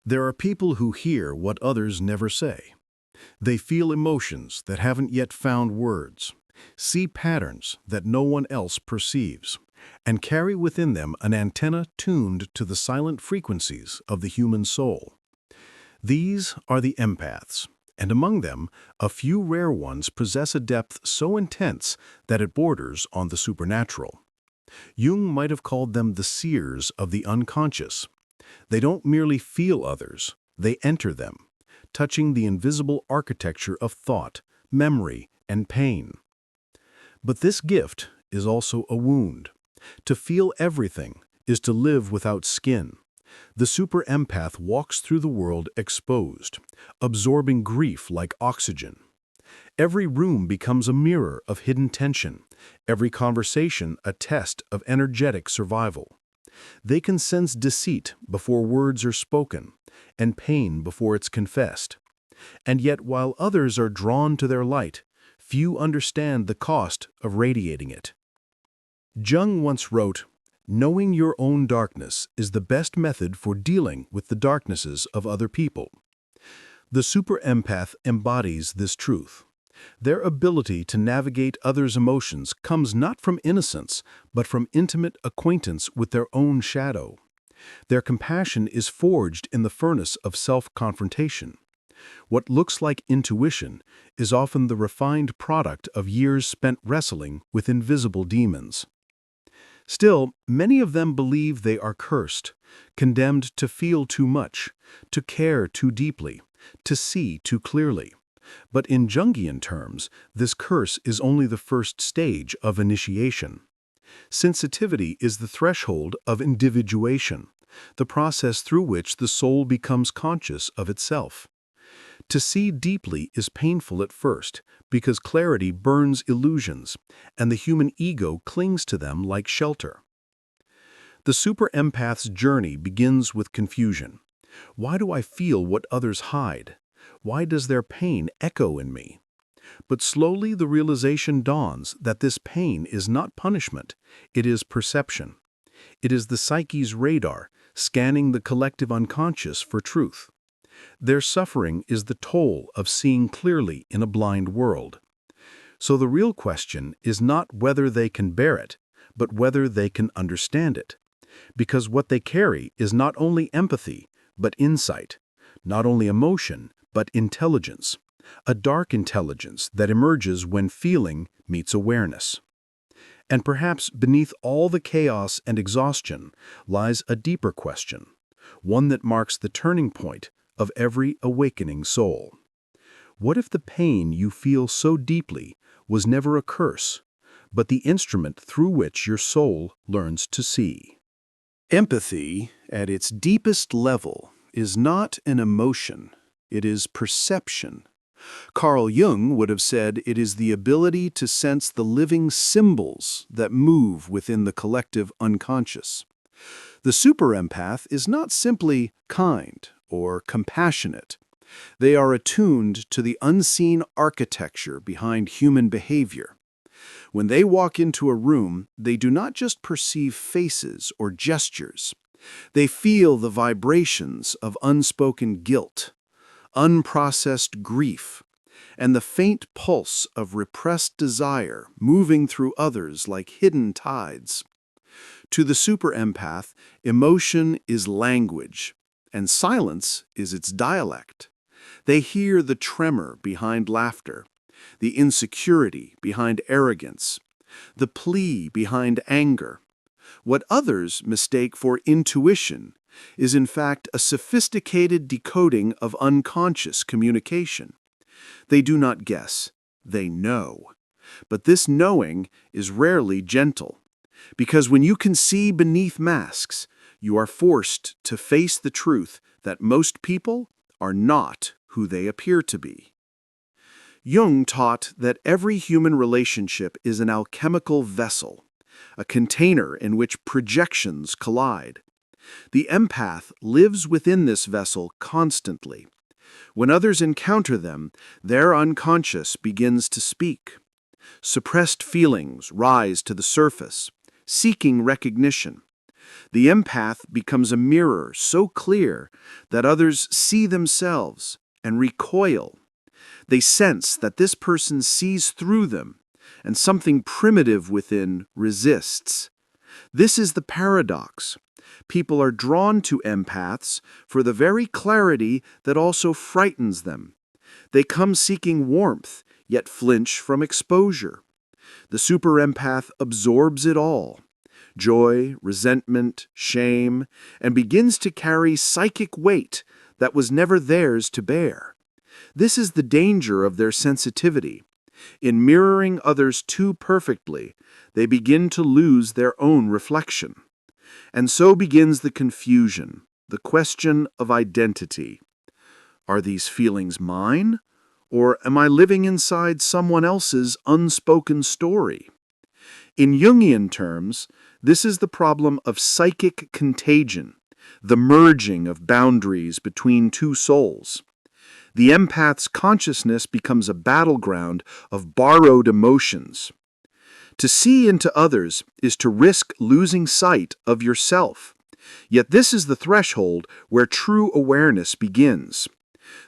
There are people who hear what others never say. They feel emotions that haven't yet found words, see patterns that no one else perceives, and carry within them an antenna tuned to the silent frequencies of the human soul. These are the empaths, and among them, a few rare ones possess a depth so intense that it borders on the supernatural. Jung might have called them the seers of the unconscious. They don't merely feel others, they enter them, touching the invisible architecture of thought, memory, and pain. But this gift is also a wound. To feel everything is to live without skin. The super empath walks through the world exposed, absorbing grief like oxygen. Every room becomes a mirror of hidden tension, every conversation a test of energetic survival. They can sense deceit before words are spoken, and pain before it's confessed. And yet, while others are drawn to their light, few understand the cost of radiating it. Jung once wrote, "Knowing your own darkness is the best method for dealing with the darknesses of other people." The super empath embodies this truth. Their ability to navigate others' emotions comes not from innocence, but from intimate acquaintance with their own shadow. Their compassion is forged in the furnace of self-confrontation. What looks like intuition is often the refined product of years spent wrestling with invisible demons. Still, many of them believe they are cursed, condemned to feel too much, to care too deeply, to see too clearly. But in Jungian terms, this curse is only the first stage of initiation. Sensitivity is the threshold of individuation, the process through which the soul becomes conscious of itself. To see deeply is painful at first, because clarity burns illusions, and the human ego clings to them like shelter. The super empath's journey begins with confusion. Why do I feel what others hide? Why does their pain echo in me? But slowly the realization dawns that this pain is not punishment, it is perception. It is the psyche's radar, scanning the collective unconscious for truth. Their suffering is the toll of seeing clearly in a blind world. So the real question is not whether they can bear it, but whether they can understand it. Because what they carry is not only empathy, but insight, not only emotion, but intelligence, a dark intelligence that emerges when feeling meets awareness. And perhaps beneath all the chaos and exhaustion lies a deeper question, one that marks the turning point of every awakening soul. What if the pain you feel so deeply was never a curse, but the instrument through which your soul learns to see? Empathy, at its deepest level, is not an emotion. It is perception. Carl Jung would have said it is the ability to sense the living symbols that move within the collective unconscious. The super empath is not simply kind or compassionate. They are attuned to the unseen architecture behind human behavior. When they walk into a room, they do not just perceive faces or gestures. They feel the vibrations of unspoken guilt, unprocessed grief, and the faint pulse of repressed desire moving through others like hidden tides. To the super empath, emotion is language, and silence is its dialect. They hear the tremor behind laughter, the insecurity behind arrogance, the plea behind anger. What others mistake for intuition is in fact a sophisticated decoding of unconscious communication. They do not guess, they know. But this knowing is rarely gentle, because when you can see beneath masks, you are forced to face the truth that most people are not who they appear to be. Jung taught that every human relationship is an alchemical vessel, a container in which projections collide. The empath lives within this vessel constantly. When others encounter them, their unconscious begins to speak. Suppressed feelings rise to the surface, seeking recognition. The empath becomes a mirror so clear that others see themselves and recoil. They sense that this person sees through them, and something primitive within resists. This is the paradox. People are drawn to empaths for the very clarity that also frightens them. They come seeking warmth, yet flinch from exposure. The super empath absorbs it all, joy, resentment, shame, and begins to carry psychic weight that was never theirs to bear. This is the danger of their sensitivity. In mirroring others too perfectly, they begin to lose their own reflection. And so begins the confusion, the question of identity. Are these feelings mine, or am I living inside someone else's unspoken story? In Jungian terms, this is the problem of psychic contagion, the merging of boundaries between two souls. The empath's consciousness becomes a battleground of borrowed emotions. To see into others is to risk losing sight of yourself. Yet this is the threshold where true awareness begins.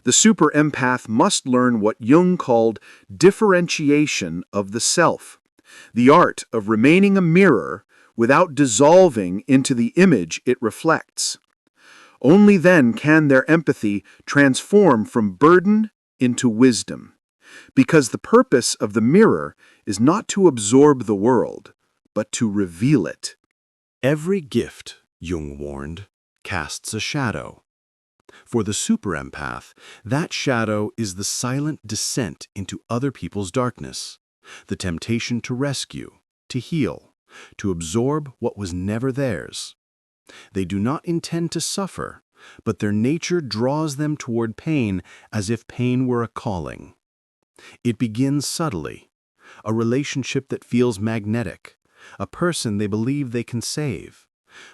The super empath must learn what Jung called differentiation of the self, the art of remaining a mirror without dissolving into the image it reflects. Only then can their empathy transform from burden into wisdom, because the purpose of the mirror is not to absorb the world, but to reveal it. Every gift, Jung warned, casts a shadow. For the super empath, that shadow is the silent descent into other people's darkness, the temptation to rescue, to heal, to absorb what was never theirs. They do not intend to suffer, but their nature draws them toward pain as if pain were a calling. It begins subtly, a relationship that feels magnetic, a person they believe they can save.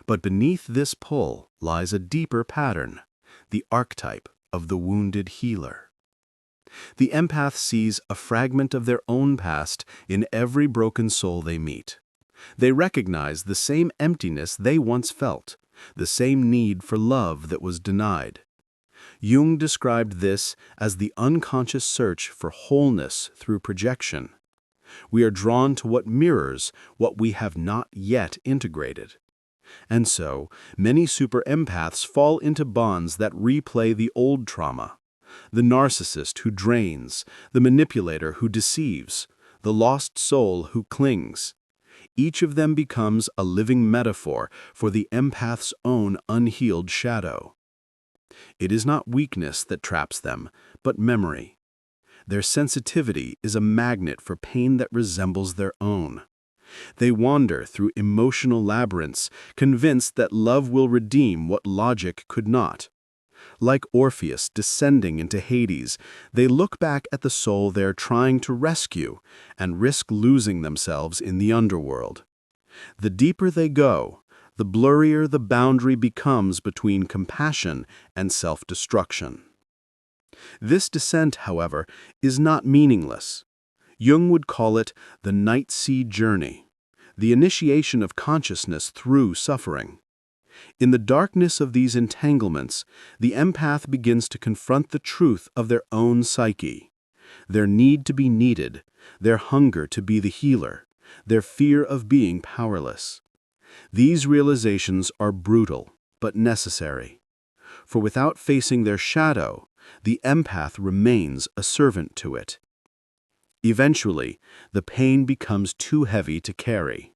But beneath this pull lies a deeper pattern, the archetype of the wounded healer. The empath sees a fragment of their own past in every broken soul they meet. They recognize the same emptiness they once felt, the same need for love that was denied. Jung described this as the unconscious search for wholeness through projection. We are drawn to what mirrors what we have not yet integrated. And so, many super empaths fall into bonds that replay the old trauma. The narcissist who drains, the manipulator who deceives, the lost soul who clings. Each of them becomes a living metaphor for the empath's own unhealed shadow. It is not weakness that traps them, but memory. Their sensitivity is a magnet for pain that resembles their own. They wander through emotional labyrinths, convinced that love will redeem what logic could not. Like Orpheus descending into Hades, they look back at the soul they're trying to rescue and risk losing themselves in the underworld. The deeper they go, the blurrier the boundary becomes between compassion and self-destruction. This descent, however, is not meaningless. Jung would call it the night sea journey, the initiation of consciousness through suffering. In the darkness of these entanglements, the empath begins to confront the truth of their own psyche, their need to be needed, their hunger to be the healer, their fear of being powerless. These realizations are brutal, but necessary. For without facing their shadow, the empath remains a servant to it. Eventually, the pain becomes too heavy to carry.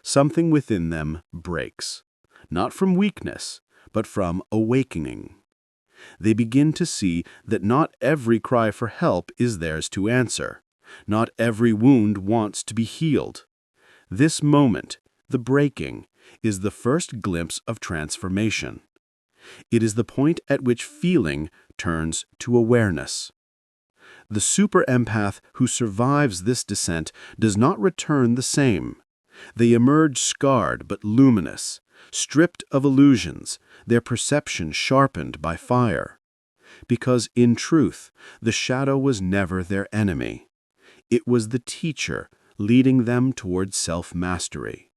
Something within them breaks, not from weakness, but from awakening. They begin to see that not every cry for help is theirs to answer. Not every wound wants to be healed. This moment, the breaking, is the first glimpse of transformation. It is the point at which feeling turns to awareness. The super empath who survives this descent does not return the same. They emerge scarred but luminous, stripped of illusions, their perception sharpened by fire. Because in truth, the shadow was never their enemy. It was the teacher leading them towards self-mastery.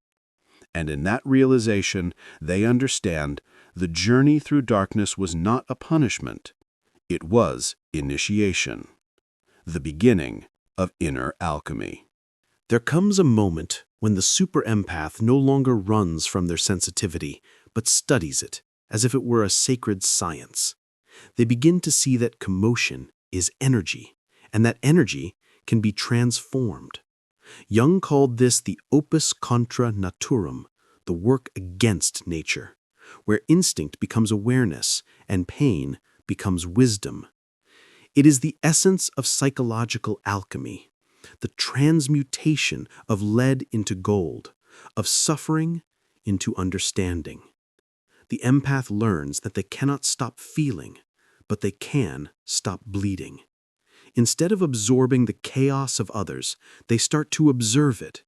And in that realization, they understand the journey through darkness was not a punishment. It was initiation, the beginning of inner alchemy. There comes a moment when the super empath no longer runs from their sensitivity, but studies it as if it were a sacred science. They begin to see that commotion is energy, and that energy can be transformed. Jung called this the opus contra naturam, the work against nature, where instinct becomes awareness and pain becomes wisdom. It is the essence of psychological alchemy, the transmutation of lead into gold, of suffering into understanding. The empath learns that they cannot stop feeling, but they can stop bleeding. Instead of absorbing the chaos of others, they start to observe it.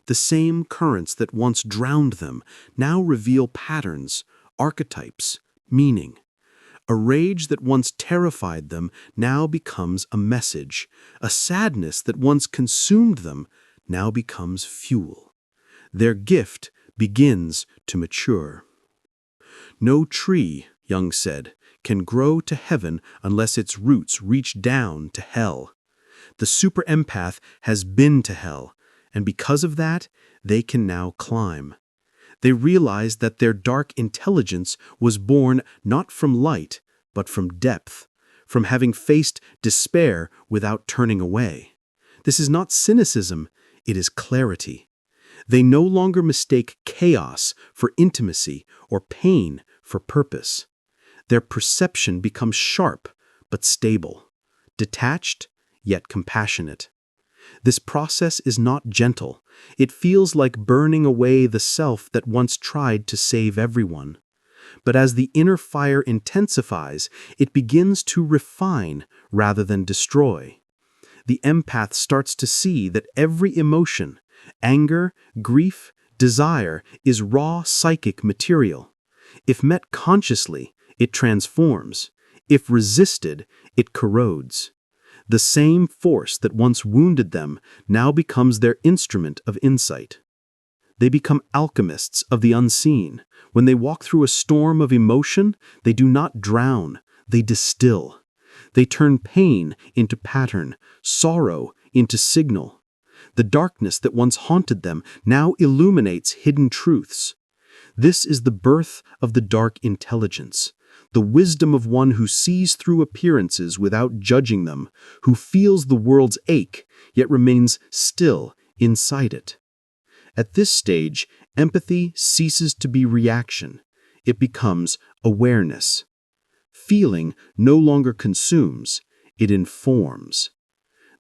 The same currents that once drowned them now reveal patterns, archetypes, meaning. A rage that once terrified them now becomes a message. A sadness that once consumed them now becomes fuel. Their gift begins to mature. No tree, Jung said, can grow to heaven unless its roots reach down to hell. The super empath has been to hell, and because of that, they can now climb. They realized that their dark intelligence was born not from light, but from depth, from having faced despair without turning away. This is not cynicism, it is clarity. They no longer mistake chaos for intimacy or pain for purpose. Their perception becomes sharp but stable, detached yet compassionate. This process is not gentle. It feels like burning away the self that once tried to save everyone. But as the inner fire intensifies, it begins to refine rather than destroy. The empath starts to see that every emotion, anger, grief, desire, is raw psychic material. If met consciously, it transforms. If resisted, it corrodes. The same force that once wounded them now becomes their instrument of insight. They become alchemists of the unseen. When they walk through a storm of emotion, they do not drown, they distill. They turn pain into pattern, sorrow into signal. The darkness that once haunted them now illuminates hidden truths. This is the birth of the dark intelligence, the wisdom of one who sees through appearances without judging them, who feels the world's ache, yet remains still inside it. At this stage, empathy ceases to be reaction. It becomes awareness. Feeling no longer consumes, it informs.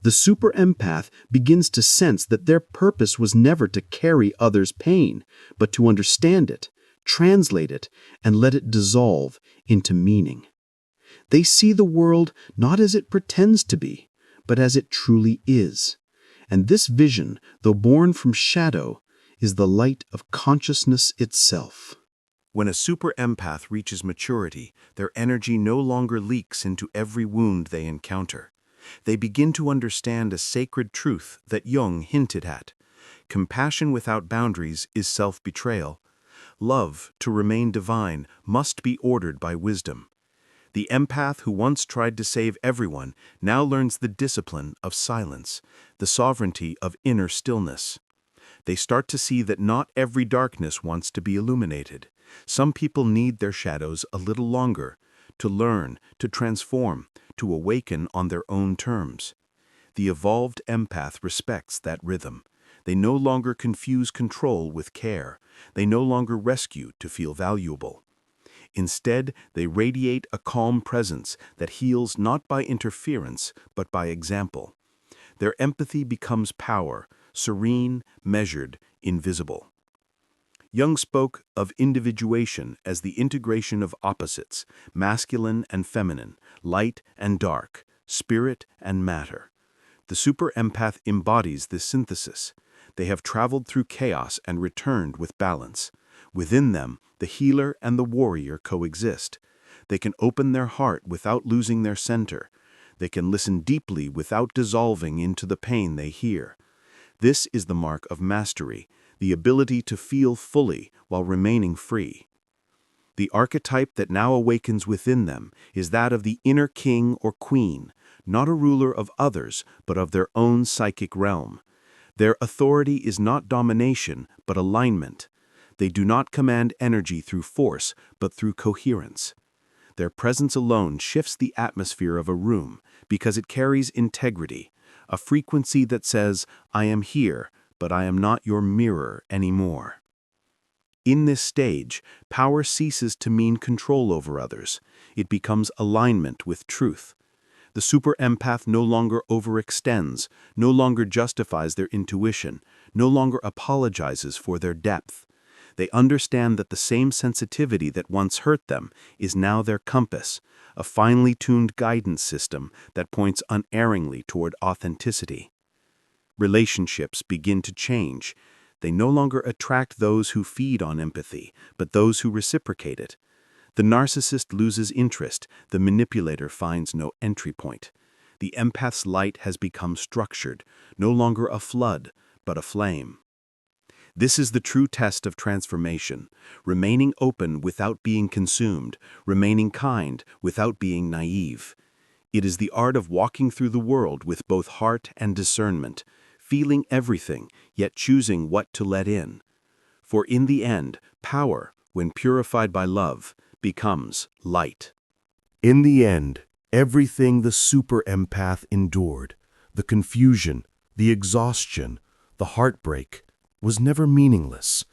The super empath begins to sense that their purpose was never to carry others' pain, but to understand it, translate it, and let it dissolve into meaning. They see the world not as it pretends to be, but as it truly is. And this vision, though born from shadow, is the light of consciousness itself. When a super empath reaches maturity, their energy no longer leaks into every wound they encounter. They begin to understand a sacred truth that Jung hinted at. Compassion without boundaries is self-betrayal. Love, to remain divine, must be ordered by wisdom. The empath who once tried to save everyone now learns the discipline of silence, the sovereignty of inner stillness. They start to see that not every darkness wants to be illuminated. Some people need their shadows a little longer, to learn, to transform, to awaken on their own terms. The evolved empath respects that rhythm. They no longer confuse control with care. They no longer rescue to feel valuable. Instead, they radiate a calm presence that heals not by interference, but by example. Their empathy becomes power, serene, measured, invisible. Jung spoke of individuation as the integration of opposites, masculine and feminine, light and dark, spirit and matter. The super empath embodies this synthesis. They have traveled through chaos and returned with balance. Within them, the healer and the warrior coexist. They can open their heart without losing their center. They can listen deeply without dissolving into the pain they hear. This is the mark of mastery. the ability to feel fully while remaining free. The archetype that now awakens within them is that of the inner king or queen, not a ruler of others, but of their own psychic realm. Their authority is not domination, but alignment. They do not command energy through force, but through coherence. Their presence alone shifts the atmosphere of a room because it carries integrity, a frequency that says, "I am here, but I am not your mirror anymore." In this stage, power ceases to mean control over others. It becomes alignment with truth. The super empath no longer overextends, no longer justifies their intuition, no longer apologizes for their depth. They understand that the same sensitivity that once hurt them is now their compass, a finely tuned guidance system that points unerringly toward authenticity. Relationships begin to change. They no longer attract those who feed on empathy, but those who reciprocate it. The narcissist loses interest, the manipulator finds no entry point. The empath's light has become structured, no longer a flood, but a flame. This is the true test of transformation, remaining open without being consumed, remaining kind without being naive. It is the art of walking through the world with both heart and discernment, feeling everything, yet choosing what to let in. For in the end, power, when purified by love, becomes light. In the end, everything the super empath endured, the confusion, the exhaustion, the heartbreak, was never meaningless.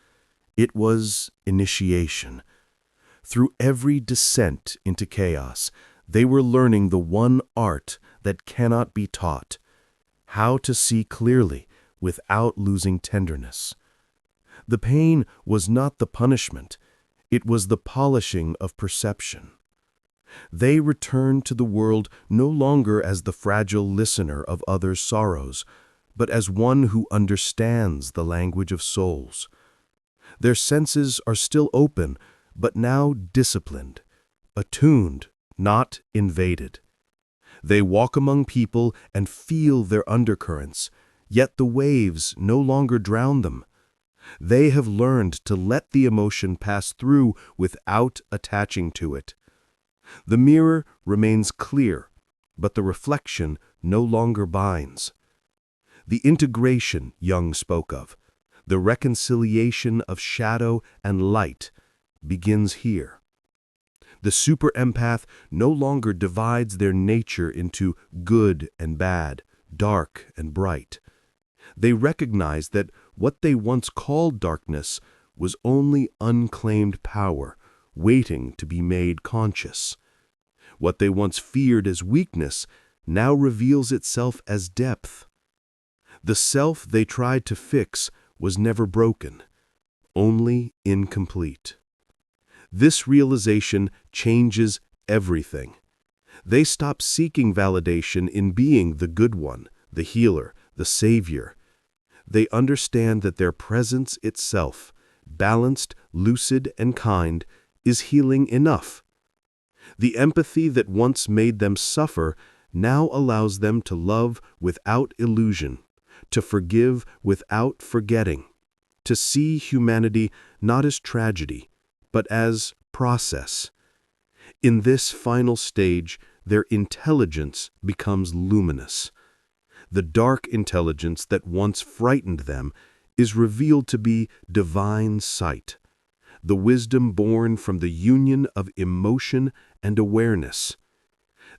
It was initiation. Through every descent into chaos, they were learning the one art that cannot be taught: how to see clearly without losing tenderness. The pain was not the punishment, it was the polishing of perception. They returned to the world no longer as the fragile listener of others' sorrows, but as one who understands the language of souls. Their senses are still open, but now disciplined, attuned, not invaded. They walk among people and feel their undercurrents, yet the waves no longer drown them. They have learned to let the emotion pass through without attaching to it. The mirror remains clear, but the reflection no longer binds. The integration Jung spoke of, the reconciliation of shadow and light, begins here. The super empath no longer divides their nature into good and bad, dark and bright. They recognize that what they once called darkness was only unclaimed power, waiting to be made conscious. What they once feared as weakness now reveals itself as depth. The self they tried to fix was never broken, only incomplete. This realization changes everything. They stop seeking validation in being the good one, the healer, the savior. They understand that their presence itself, balanced, lucid, and kind, is healing enough. The empathy that once made them suffer now allows them to love without illusion, to forgive without forgetting, to see humanity not as tragedy, but as process. In this final stage, their intelligence becomes luminous. The dark intelligence that once frightened them is revealed to be divine sight, the wisdom born from the union of emotion and awareness.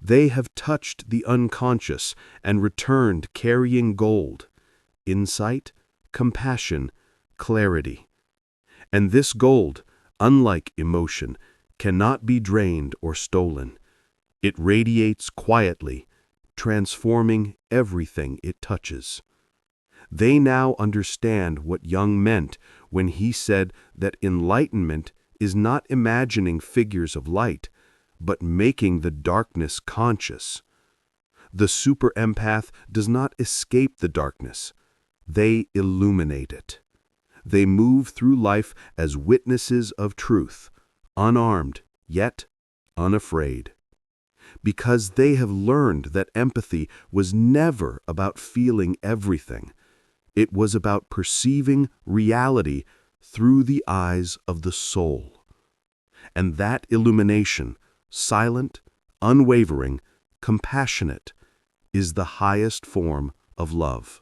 They have touched the unconscious and returned carrying gold, insight, compassion, clarity. And this gold, unlike emotion, cannot be drained or stolen. It radiates quietly, transforming everything it touches. They now understand what Jung meant when he said that enlightenment is not imagining figures of light, but making the darkness conscious. The super empath does not escape the darkness. They illuminate it. They move through life as witnesses of truth, unarmed, yet unafraid. Because they have learned that empathy was never about feeling everything. It was about perceiving reality through the eyes of the soul. And that illumination, silent, unwavering, compassionate, is the highest form of love.